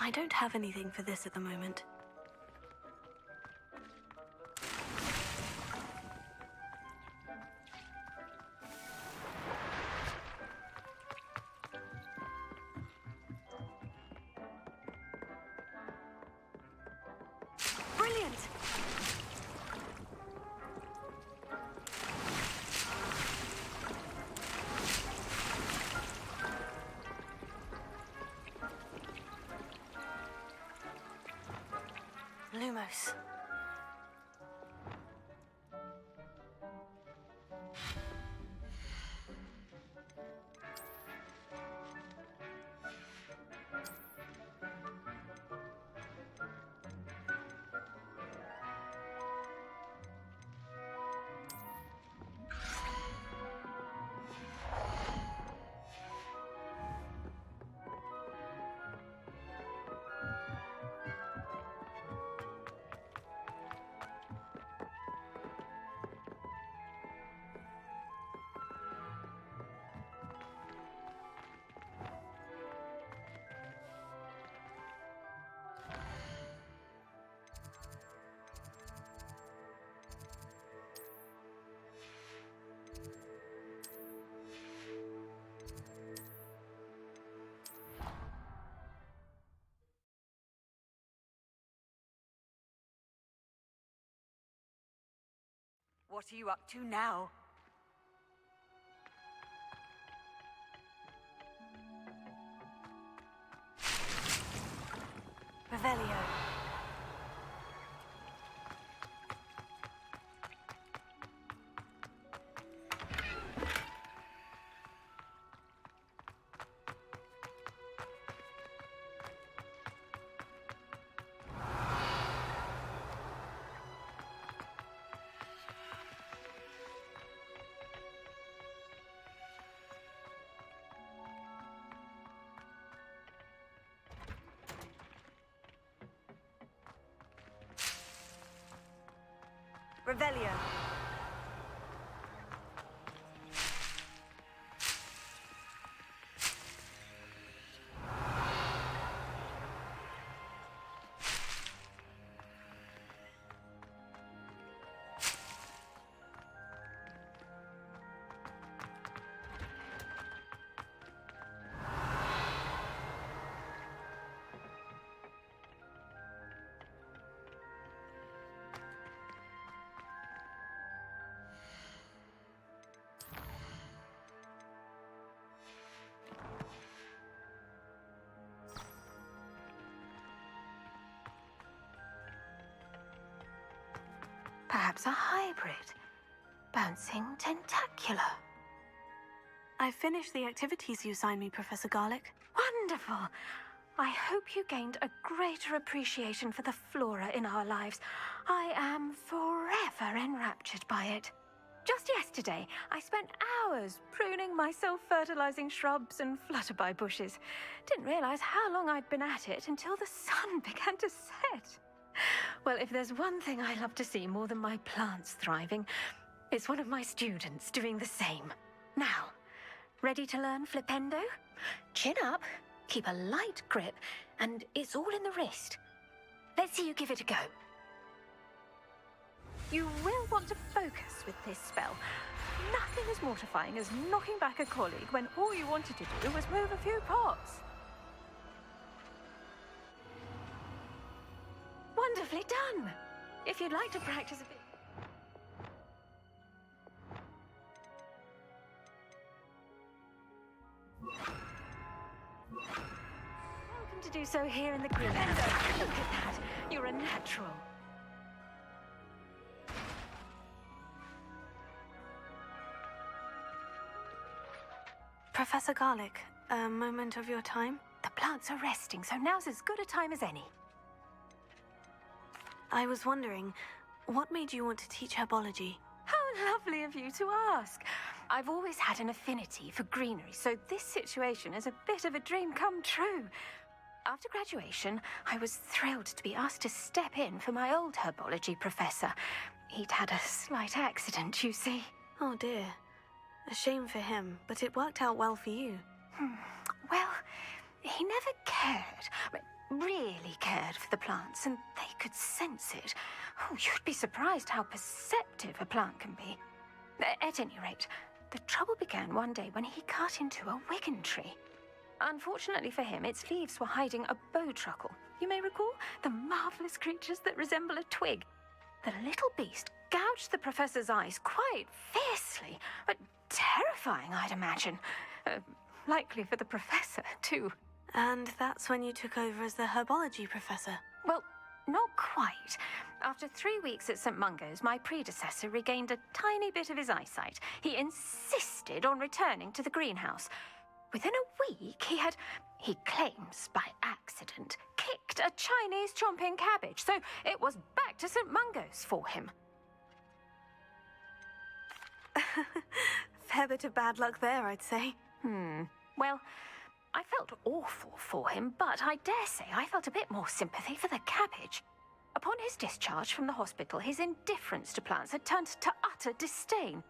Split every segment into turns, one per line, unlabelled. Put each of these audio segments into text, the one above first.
I don't have anything for this at the moment. Brilliant! Lumos.
What are you up to now?
Revelio. Revelio.
Perhaps a hybrid. Bouncing tentacular.
I finished the activities you assigned me, Professor Garlick.
Wonderful! I hope you gained a greater appreciation for the flora in our lives. I am forever enraptured by it. Just yesterday, I spent hours pruning my self-fertilizing shrubs and flutterby bushes. Didn't realize how long I'd been at it until the sun began to set. Well, if there's one thing I love to see more than my plants thriving, it's one of my students doing the same. Now, ready to learn flipendo? Chin up, keep a light grip, and it's all in the wrist. Let's see you give it a go. You will want to focus with this spell. Nothing as mortifying as knocking back a colleague when all you wanted to do was move a few pots. Wonderfully done! If you'd like to practice a bit... Welcome to do so here in the green. Look at that! You're a natural.
Professor Garlick, a moment of your time?
The plants are resting, so now's as good a time as any.
I was wondering, what made you want to teach herbology?
How lovely of you to ask. I've always had an affinity for greenery, so this situation is a bit of a dream come true. After graduation, I was thrilled to be asked to step in for my old herbology professor. He'd had a slight accident, you see.
Oh dear. A shame for him, but it worked out well for you.
Well, he never cared. really cared for the plants, and they could sense it. Oh, you'd be surprised how perceptive a plant can be. At any rate, the trouble began one day when he cut into a wigan tree. Unfortunately for him, its leaves were hiding a bowtruckle. You may recall the marvelous creatures that resemble a twig. The little beast gouged the professor's eyes quite fiercely, but terrifying, I'd imagine. Likely for the professor, too.
And that's when you took over as the herbology professor.
Well, not quite. After 3 weeks at St. Mungo's, my predecessor regained a tiny bit of his eyesight. He insisted on returning to the greenhouse. Within a week, he claims by accident, kicked a Chinese chomping cabbage, so it was back to St. Mungo's for him.
Fair bit of bad luck there, I'd say.
Well, I felt awful for him, but I dare say I felt a bit more sympathy for the cabbage. Upon his discharge from the hospital, his indifference to plants had turned to utter disdain.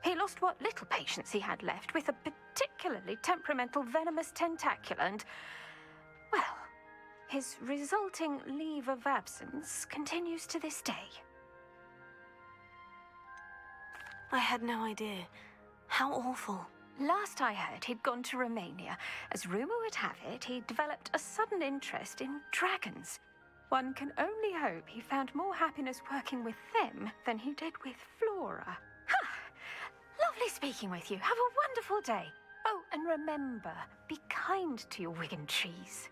He lost what little patience he had left with a particularly temperamental venomous tentacula, and, well, his resulting leave of absence continues to this day.
I had no idea. How awful.
Last I heard, he'd gone to Romania. As rumor would have it, he developed a sudden interest in dragons. One can only hope he found more happiness working with them than he did with Flora. Lovely speaking with you. Have a wonderful day. Oh, and remember, be kind to your wigan trees.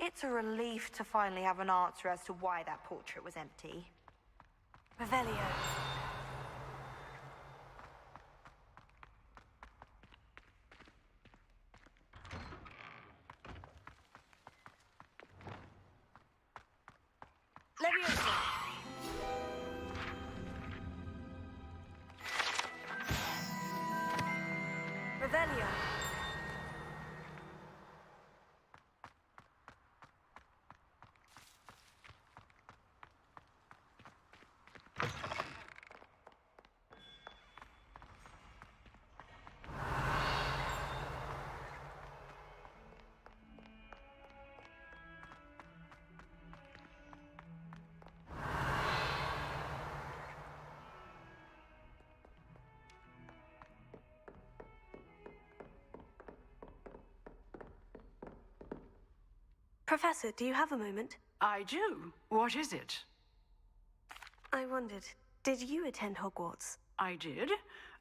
It's a relief to finally have an answer as to why that portrait was empty.
Revelio.
Leviosa! Revelio!
Professor, do you have a moment?
I do. What is it?
I wondered, did you attend Hogwarts?
I did.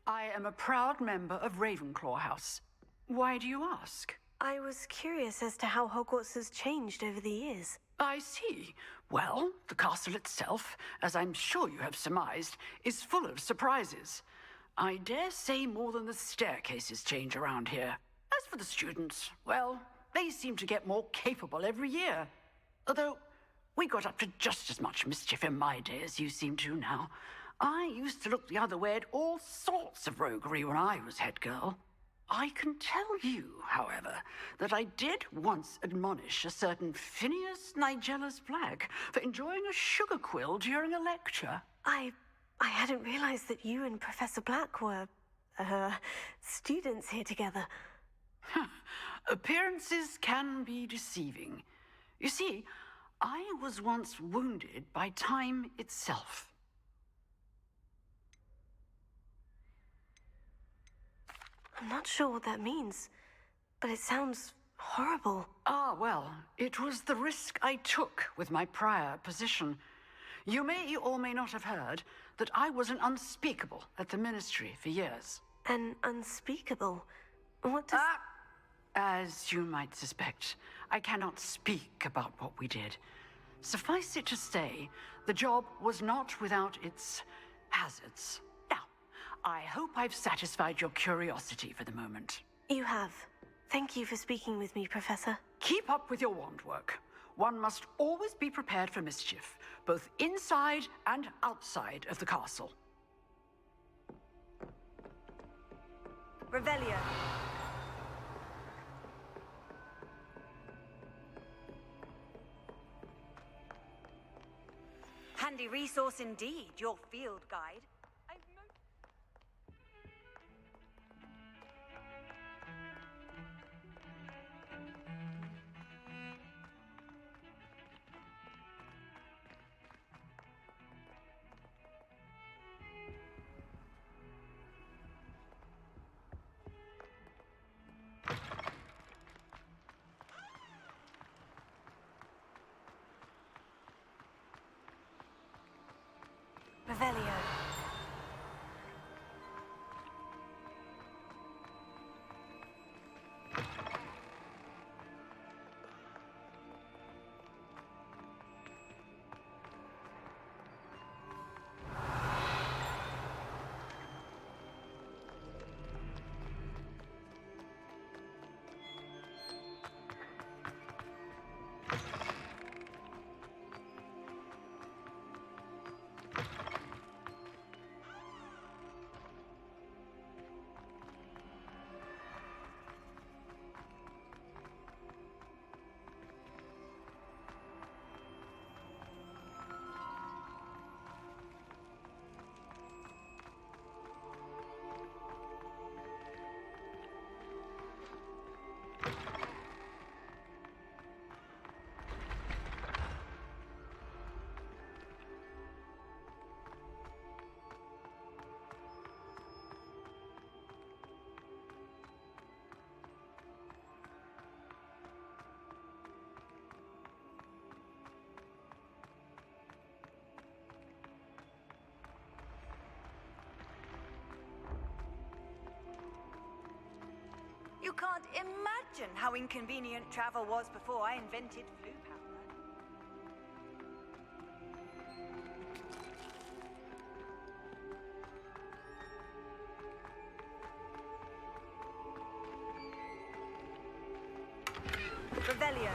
I am a proud member of Ravenclaw House. Why do you ask?
I was curious as to how Hogwarts has changed over the years.
I see. Well, the castle itself, as I'm sure you have surmised, is full of surprises. I dare say more than the staircases change around here. As for the students, well, they seem to get more capable every year. Although, we got up to just as much mischief in my day as you seem to now. I used to look the other way at all sorts of roguery when I was head girl. I can tell you, however, that I did once admonish a certain Phineas Nigella's Black for enjoying a sugar quill during a lecture.
I hadn't realized that you and Professor Black were, students here together.
Appearances can be deceiving. You see, I was once wounded by time itself.
I'm not sure what that means, but it sounds horrible.
Ah, well, it was the risk I took with my prior position. You may or may not have heard that I was an unspeakable at the Ministry for years.
An unspeakable? What does...
As you might suspect, I cannot speak about what we did. Suffice it to say, the job was not without its hazards. Now, I hope I've satisfied your curiosity for the moment.
You have. Thank you for speaking with me, Professor.
Keep up with your wand work. One must always be prepared for mischief, both inside and outside of the castle.
Revelio. Handy resource indeed, your field guide. Revelio. You can't imagine how inconvenient travel was before I invented flu powder. Revelio.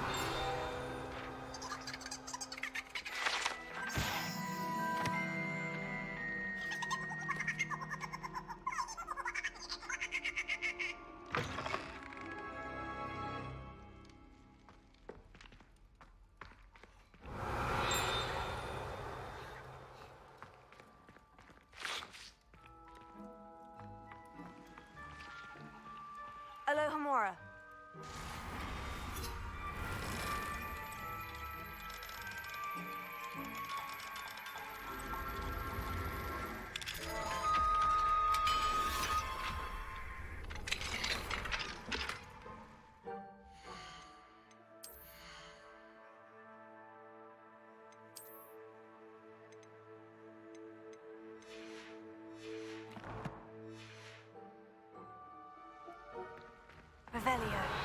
Alohomora. Revelio.